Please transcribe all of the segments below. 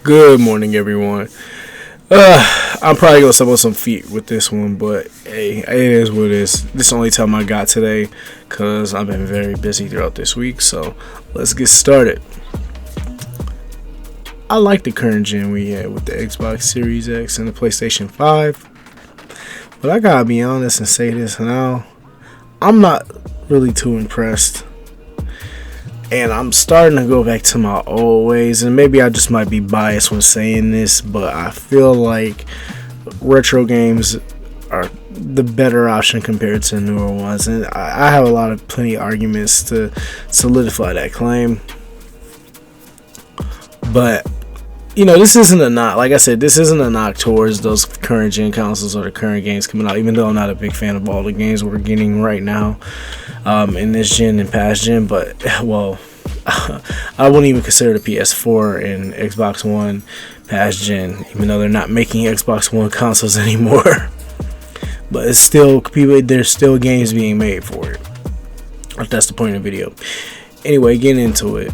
Good morning, everyone. I'm probably gonna stumble some feet with this one, but hey, it is what it is. This is the only time I got today, cause I've been very busy throughout this week. So let's get started. I like the current gen we had with the Xbox Series X and the PlayStation 5, but I gotta be honest and say this now: I'm not really too impressed. And I'm starting to go back to my old ways, and maybe I just might be biased when saying this, but I feel like retro games are the better option compared to newer ones, and I have plenty of arguments to solidify that claim. But this isn't a knock. Like I said, this isn't a knock towards those current gen consoles or the current games coming out. Even though I'm not a big fan of all the games we're getting right now, in this gen and past gen, but well, I wouldn't even consider the PS4 and Xbox One past gen, even though they're not making Xbox One consoles anymore. But it's still there's still games being made for it. That's the point of the video. Anyway, getting into it.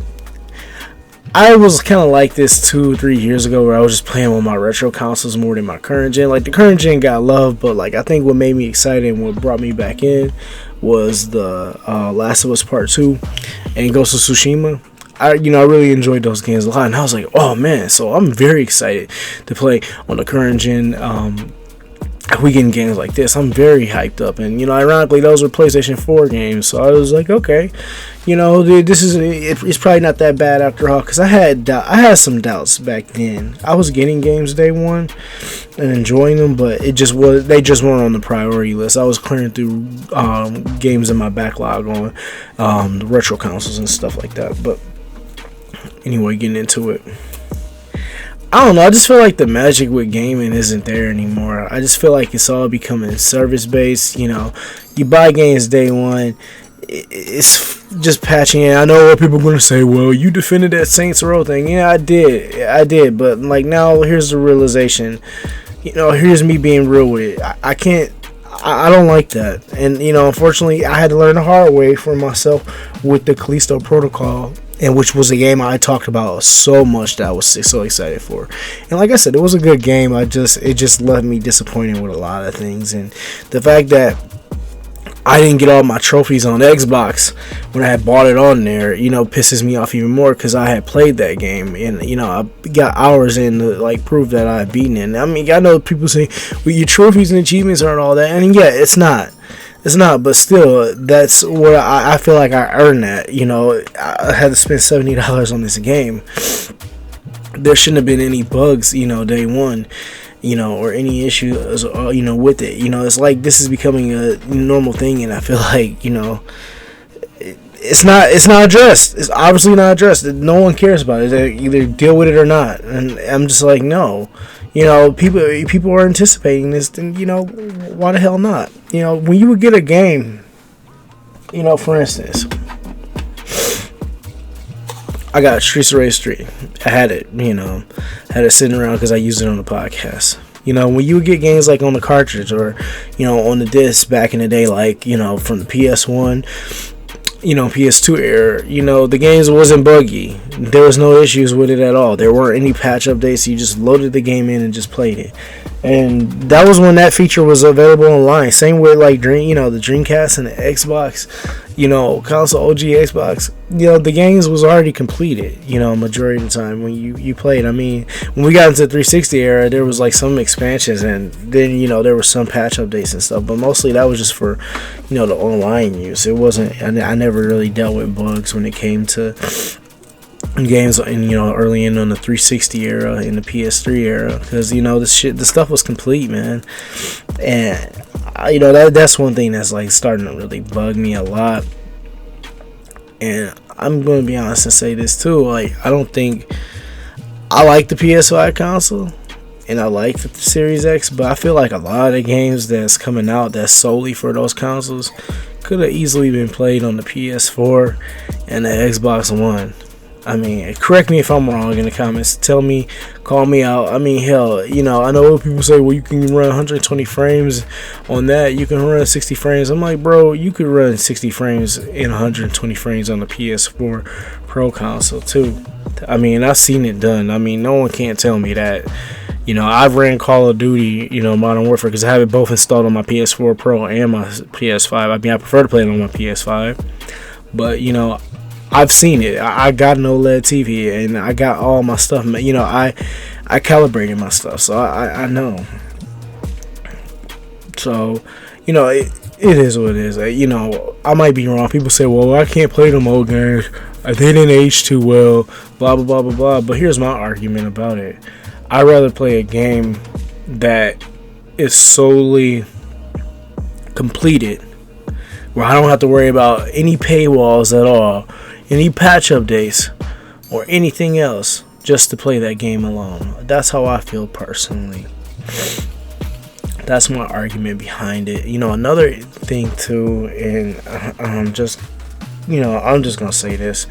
I was kind of like this 2-3 years ago, where I was just playing with my retro consoles more than my current gen. Like, the current gen got love, but like I think what made me excited and what brought me back in was the Last of Us Part 2 and Ghost of Tsushima. I really enjoyed those games a lot, and I was like, oh man, so I'm very excited to play on the current gen. We getting games like this, I'm very hyped up, and ironically, those were PlayStation 4 games, so I was like, okay, it's probably not that bad after all, because I had some doubts back then. I was getting games day one and enjoying them, but they just weren't on the priority list. I was clearing through games in my backlog on the retro consoles and stuff like that. But anyway, getting into it. I don't know, I just feel like the magic with gaming isn't there anymore. I just feel like it's all becoming service-based. You buy games day one, it's just patching in. I know what people are going to say, well, you defended that Saints Row thing. Yeah, I did, but like now here's the realization. Here's me being real with it. I don't like that. And, unfortunately, I had to learn the hard way for myself with the Callisto Protocol, and which was a game I talked about so much that I was so excited for. And like I said, it was a good game. It just left me disappointed with a lot of things. And the fact that I didn't get all my trophies on Xbox when I had bought it on there, pisses me off even more, because I had played that game, and I got hours in to like prove that I had beaten it. And I mean, I know people say, well, your trophies and achievements aren't all that, and yeah, it's not, but still, that's where I feel like I earned that. I had to spend $70 on this game. There shouldn't have been any bugs, day one, or any issues, with it. It's like this is becoming a normal thing, and I feel like, it's not addressed. It's obviously not addressed. No one cares about it. They either deal with it or not. And I'm just like, no. People are anticipating this, then, why the hell not? When you would get a game, for instance, I got Streets of Rage 3. I had it, had it sitting around because I used it on the podcast. When you would get games like on the cartridge or, on the disc back in the day, like, from the PS1, PS2 era, the games wasn't buggy. There was no issues with it at all. There weren't any patch updates. You just loaded the game in and just played it. And that was when that feature was available online. Same with like the Dreamcast and the Xbox, console OG Xbox. The games was already completed, majority of the time when you played. I mean, when we got into the 360 era, there was like some expansions, and then there were some patch updates and stuff, but mostly that was just for the online use. It wasn't, I never really dealt with bugs when it came to games in early in on the 360 era and the PS3 era, because the stuff was complete, man. And that's one thing that's like starting to really bug me a lot. And I'm going to be honest and say this too, like, I don't think I like the PS5 console and I like the Series X, but I feel like a lot of the games that's coming out that's solely for those consoles could have easily been played on the PS4 and the Xbox One. I mean, correct me if I'm wrong in the comments. Tell me, call me out. I mean, hell, I know people say, well, you can run 120 frames on that. You can run 60 frames. I'm like, bro, you could run 60 frames and 120 frames on the PS4 Pro console too. I mean, I've seen it done. I mean, no one can't tell me that. You know, I've ran Call of Duty, you know, Modern Warfare, because I have it both installed on my PS4 Pro and my PS5. I mean, I prefer to play it on my PS5. But, you know, I've seen it. I got an OLED TV, and I got all my stuff. You know, I calibrated my stuff, so I know. So, you know, it is what it is. You know, I might be wrong. People say, well, I can't play them old games. They didn't age too well, blah, blah, blah, blah, blah. But here's my argument about it. I'd rather play a game that is solely completed, where I don't have to worry about any paywalls at all, any patch updates, or anything else, just to play that game alone. That's how I feel personally. That's my argument behind it. You know, another thing too, and just, you know, I'm just gonna say this,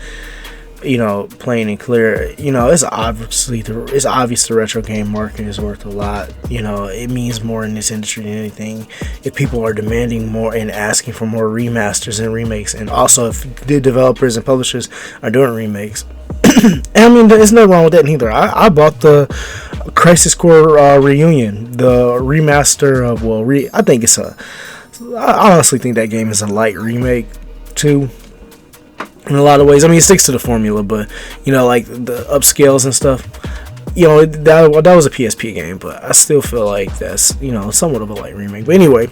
you know, plain and clear. You know, it's obvious the retro game market is worth a lot. You know, it means more in this industry than anything. If people are demanding more and asking for more remasters and remakes, and also if the developers and publishers are doing remakes, and I mean, there's nothing wrong with that neither. I bought the Crisis Core Reunion, the remaster of, I think I honestly think that game is a light remake too, in a lot of ways. I mean, it sticks to the formula, but, you know, like the upscales and stuff, you know, that was a PSP game, but I still feel like that's, you know, somewhat of a light remake. But anyway,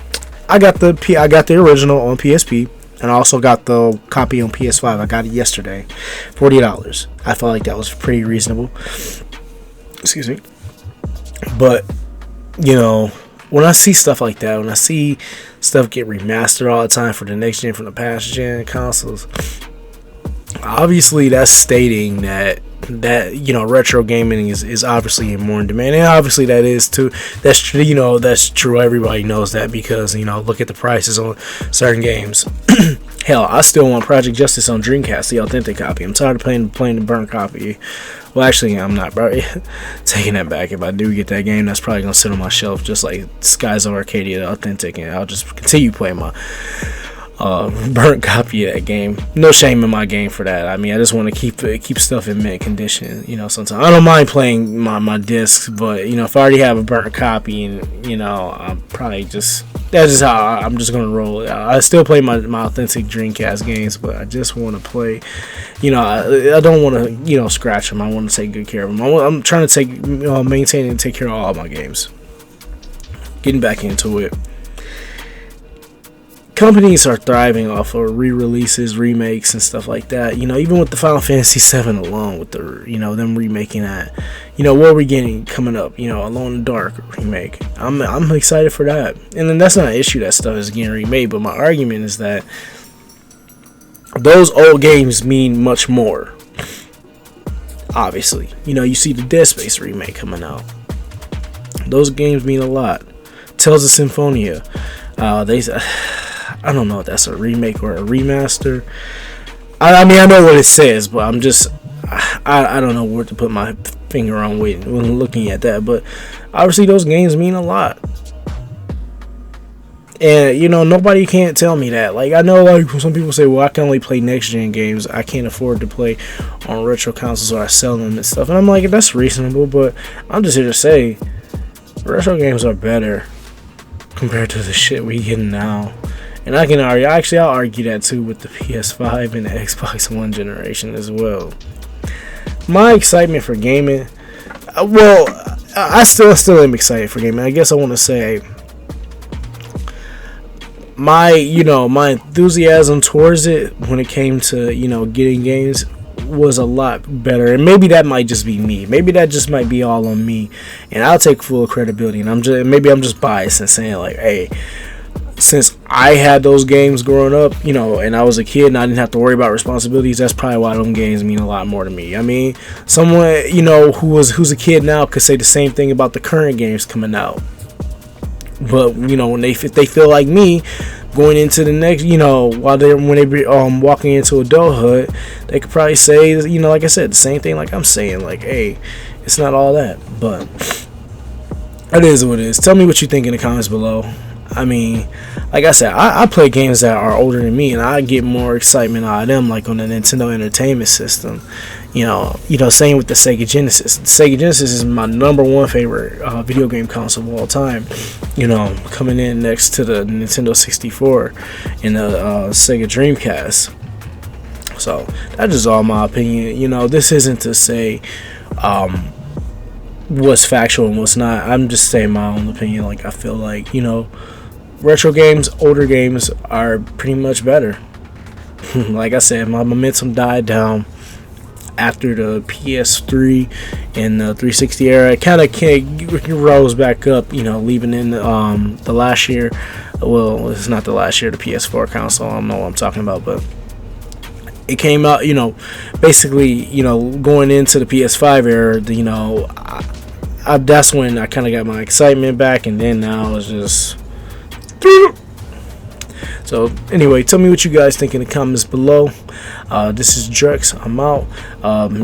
I got the original on PSP, and I also got the copy on PS5. I got it yesterday, $40. I felt like that was pretty reasonable. Excuse me. But, you know, when I see stuff like that, when I see stuff get remastered all the time for the next gen, from the past gen consoles, obviously that's stating that you know, retro gaming is obviously more in demand, and obviously that is too. That's true. You know, that's true. Everybody knows that, because, you know, look at the prices on certain games. Hell, I still want Project Justice on Dreamcast, the authentic copy. I'm tired of playing the burnt copy. Well, actually, I'm not, bro. Taking that back. If I do get that game, that's probably gonna sit on my shelf, just like Skies of Arcadia, the authentic, and I'll just continue playing my burnt copy of that game. No shame in my game for that. I mean, I just want to keep stuff in mint condition. You know, sometimes I don't mind playing my discs, but, you know, if I already have a burnt copy, and, you know, I'm probably just, that's just how I'm just gonna roll. I still play my authentic Dreamcast games, but I just want to play. You know, I don't want to, you know, scratch them. I want to take good care of them. I'm trying to maintain and take care of all my games. Getting back into it. Companies are thriving off of re-releases, remakes, and stuff like that. You know, even with the Final Fantasy VII alone, with the, you know, them remaking that. You know, what are we getting coming up? You know, Alone in the Dark remake. I'm excited for that. And then that's not an issue that stuff is getting remade, but my argument is that those old games mean much more. Obviously, you know, you see the Dead Space remake coming out. Those games mean a lot. Tales of Symphonia. I don't know if that's a remake or a remaster. I mean, I know what it says, but I'm just, I don't know where to put my finger on when looking at that. But obviously, those games mean a lot. And, you know, nobody can't tell me that. Like, I know, like, some people say, well, I can only play next-gen games. I can't afford to play on retro consoles, or I sell them and stuff. And I'm like, that's reasonable, but I'm just here to say, retro games are better compared to the shit we get now. And I can argue, I'll argue that too with the PS5 and the Xbox One generation as well. My excitement for gaming, well, I still am excited for gaming. I guess I want to say my enthusiasm towards it when it came to, you know, getting games was a lot better. And maybe that might just be me. Maybe that just might be all on me. And I'll take full credibility. And I'm just biased and saying, like, hey, since I had those games growing up, you know, and I was a kid and I didn't have to worry about responsibilities, that's probably why those games mean a lot more to me. I mean, someone, you know, who's a kid now could say the same thing about the current games coming out. But, you know, if they feel like me, going into the next, you know, when they be walking into adulthood, they could probably say, you know, like I said, the same thing like I'm saying, like, hey, it's not all that. But it is what it is. Tell me what you think in the comments below. I mean, like I said, I play games that are older than me, and I get more excitement out of them, like on the Nintendo Entertainment System. Same with the Sega Genesis. The Sega Genesis is my #1 favorite video game console of all time. Coming in next to the Nintendo 64 and the Sega Dreamcast. So that's just all my opinion. This isn't to say what's factual and what's not. I'm just saying my own opinion. Like, I feel like retro games, older games are pretty much better. Like I said, my momentum died down after the PS3 and the 360 era. It kind of rose back up, leaving in the last year. Well, it's not the last year, the PS4 console. I don't know what I'm talking about, but it came out, basically, going into the PS5 era, that's when I kind of got my excitement back, and then now it's just. So anyway, tell me what you guys think in the comments below. This is Drex. I'm out.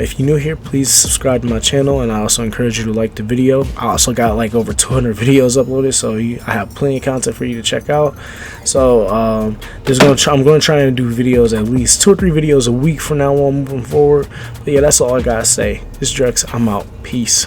If you're new here, please subscribe to my channel, and I also encourage you to like the video. I also got like over 200 videos uploaded, so I have plenty of content for you to check out. So I'm going to try and do videos, at least 2 or 3 videos a week from now on moving forward. But yeah, that's all I gotta say. This is Drex. I'm out. Peace.